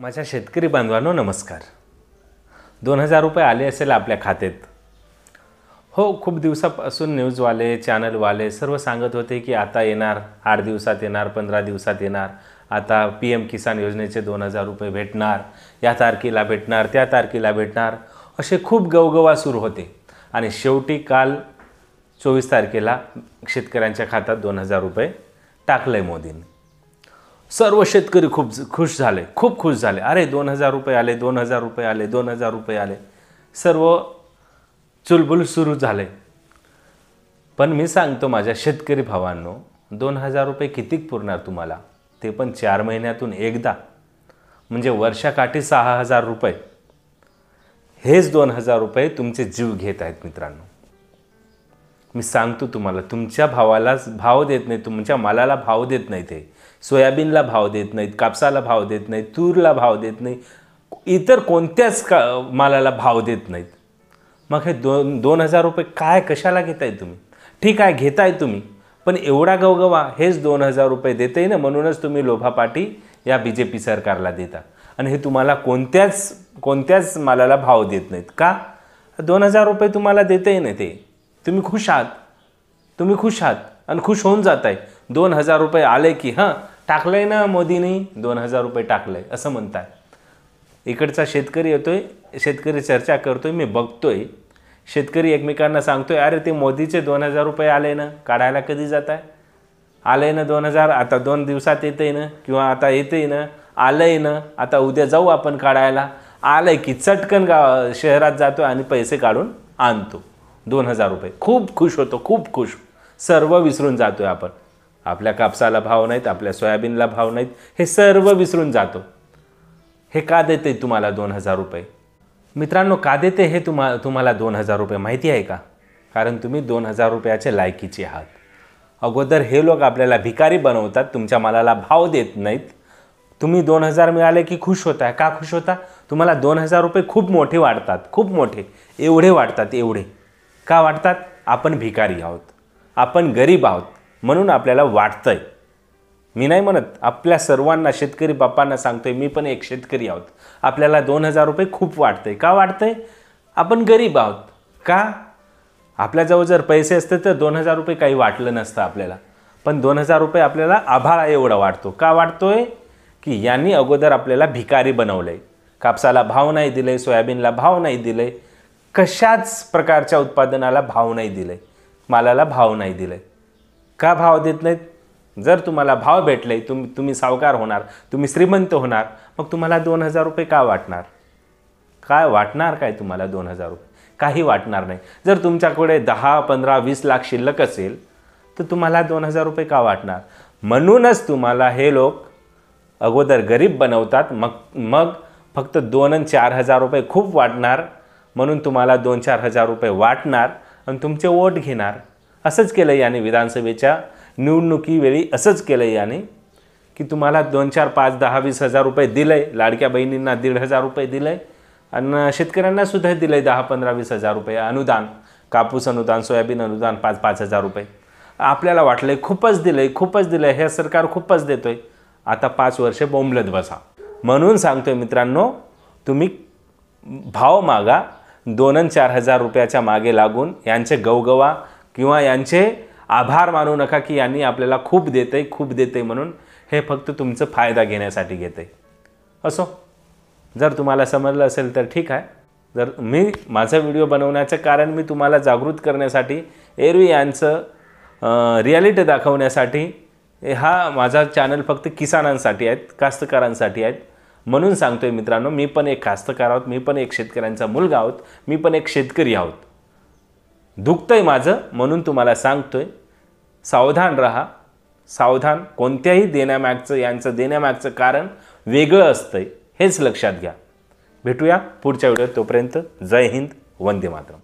माझ्या शेतकरी बांधवांनो नमस्कार. 2000 रुपये आले असेल आपल्या खात्यात. हो, खूप दिवसापासून न्यूजवाले चॅनलवाले सर्व सांगत होते की आता येणार, 8 दिवसात येणार, 15 दिवसात येणार. आता PM किसान योजनेचे 2000 रुपये भेटणार, या तारखेला भेटणार, त्या तारखेला भेटणार, असे खूप गवगवा सुरू होते. आणि शेवटी काल 24 तारखेला शेतकऱ्यांच्या खात्यात 2000 रुपये टाकले मोदींनी. सर्व शेतकरी खूप खुश झाले, खूप खुश झाले. अरे 2000 रुपये आले, 2000 रुपये आले, 2000 रुपये आले. सर्व चुलबुल सुरू झाले. पण मी सांगतो माझ्या शेतकरी भावांनो, 2000 रुपये कितीक पुरणार तुम्हाला? ते पण 4 महिन्यातून एकदा, म्हणजे वर्षाकाठी 6000 रुपये. हेच 2000 रुपये तुमचे जीव घेत आहेत मित्रांनो. मी सांगतो तुम्हाला, तुमच्या भावाला भाव देत नाही, तुमच्या मालाला भाव देत नाही. ते सोयाबीनला भाव देत नाहीत, कापसाला भाव देत नाहीत, तूरला भाव देत नाही, इतर कोणत्याच मालाला भाव देत नाहीत. मग हे 2000 रुपये काय कशाला घेताय तुम्ही? ठीक आहे घेताय तुम्ही, पण एवढा गवगवा हेच 2000 रुपये देते ना, म्हणूनच तुम्ही लोभापाटी या BJP सरकारला देता. आणि हे तुम्हाला कोणत्याच मालाला भाव देत नाहीत का? 2000 रुपये तुम्हाला देते ना, ते तुम्ही खुश आहात, तुम्ही खुश आहात आणि खुश होऊन जात आहे. 2000 रुपये आले की हां टाकलंय ना मोदींनी, 2000 रुपये टाकलंय असं म्हणताय. इकडचा शेतकरी येतोय, शेतकरी चर्चा करतोय, मी बघतोय शेतकरी एकमेकांना सांगतोय, अरे ते मोदीचे 2000 रुपये आले ना, काढायला कधी जात आहे? आले ना 2000, आता 2 दिवसात येते ना, किंवा आता येते ना, आलंय ना, आता उद्या जाऊ आपण काढायला. आलंय की चटकन शहरात जातो आणि पैसे काढून आणतो 2000 रुपये. खूप खुश होतो, खूप खुश. सर्व विसरून जातोय आपण. आपल्या कापसाला भाव नाहीत, आपल्या सोयाबीनला भाव नाहीत, हे सर्व विसरून जातो. हे का देते तुम्हाला 2000 रुपये? मित्रांनो, का देते हे तुम्हाला 2000 रुपये माहिती आहे का? कारण तुम्ही 2000 रुपयाचे लायकीचे आहात. अगोदर हे लोक आपल्याला भिकारी बनवतात, तुमच्या मालाला भाव देत नाहीत. तुम्ही 2000 मिळाले की खुश होता. का खुश होता? तुम्हाला 2000 रुपये खूप मोठे वाटतात, खूप मोठे, एवढे वाटतात. एवढे का वाटतात? आपण भिकारी आहोत, आपण गरीब आहोत, म्हणून आपल्याला वाटतंय. मी नाही म्हणत, आपल्या सर्वांना शेतकरी बाप्पांना सांगतोय, मी पण एक शेतकरी आहोत. आपल्याला 2000 रुपये खूप वाटतंय. का वाटतंय? आपण गरीब आहोत. का? आपल्याजवळ जर पैसे असते तर 2000 रुपये काही वाटलं नसतं आपल्याला. पण 2000 रुपये आपल्याला आभाळा एवढा वाटतो. का वाटतोय? की यांनी अगोदर आपल्याला भिकारी बनवलंय. कापसाला भाव नाही दिले, सोयाबीनला भाव नाही दिले, कशाच प्रकारच्या उत्पादनाला भाव नाही दिले, मालाला भाव नाही दिले. का भाव देत नाहीत? जर तुम्हाला भाव भेटले, तुम्ही सावकार होणार, तुम्ही श्रीमंत होणार, मग तुम्हाला 2000 रुपये का वाटणार? काय वाटणार काय तुम्हाला 2000 रुपये? काही वाटणार नाही. जर तुमच्याकडे 10, 15, 20 लाख शिल्लक असेल तर तुम्हाला 2000 रुपये का वाटणार? म्हणूनच तुम्हाला हे लोक अगोदर गरीब बनवतात, मग फक्त 2 आणि 4000 रुपये खूप वाटणार, म्हणून तुम्हाला 2-4 हजार रुपये वाटणार आणि तुमचे वोट घेणार. असंच केलं याने विधानसभेच्या निवडणुकीवेळी. असंच केलं याने की तुम्हाला 2, 4, 5, 10, 20 हजार रुपये दिले. लाडक्या बहिणींना 1,500 रुपये दिले आणि शेतकऱ्यांना सुद्धा दिले 10, 15, 20 हजार रुपये अनुदान. कापूस अनुदान, सोयाबीन अनुदान 5-5 हजार रुपये. आपल्याला वाटलं खूपच दिलं, हे सरकार खूपच देतोय. आता 5 वर्षे बोंबलत बसा. म्हणून सांगतोय मित्रांनो, तुम्ही भाव मागा. 2 आणि 4 हजार रुपयाच्या मागे लागून यांचे गवगवा किंवा यांचे आभार मानू नका की यांनी आपल्याला खूप देते म्हणून. हे फक्त तुमचं फायदा घेण्यासाठी घेते. असो, जर तुम्हाला समजलं असेल तर ठीक आहे. जर माझा व्हिडिओ बनवण्याचं कारण मी तुम्हाला जागृत करण्यासाठी, एरवी यांचं रिॲलिटी दाखवण्यासाठी, हा माझा चॅनल फक्त किसानांसाठी आहेत, कास्तकारांसाठी आहेत. म्हणून सांगतोय मित्रांनो, मी पण एक कास्तकार आहोत, मी पण एक शेतकऱ्यांचा मुलगा आहोत, मी पण एक शेतकरी आहोत. दुखतंय माझं म्हणून तुम्हाला सांगतोय, सावधान राहा, सावधान. कोणत्याही यांचं देण्यामागचं कारण वेगळं असतंय, हेच लक्षात घ्या. भेटूया पुढच्या व्हिडिओत. तोपर्यंत जय हिंद, वंदे मातरम.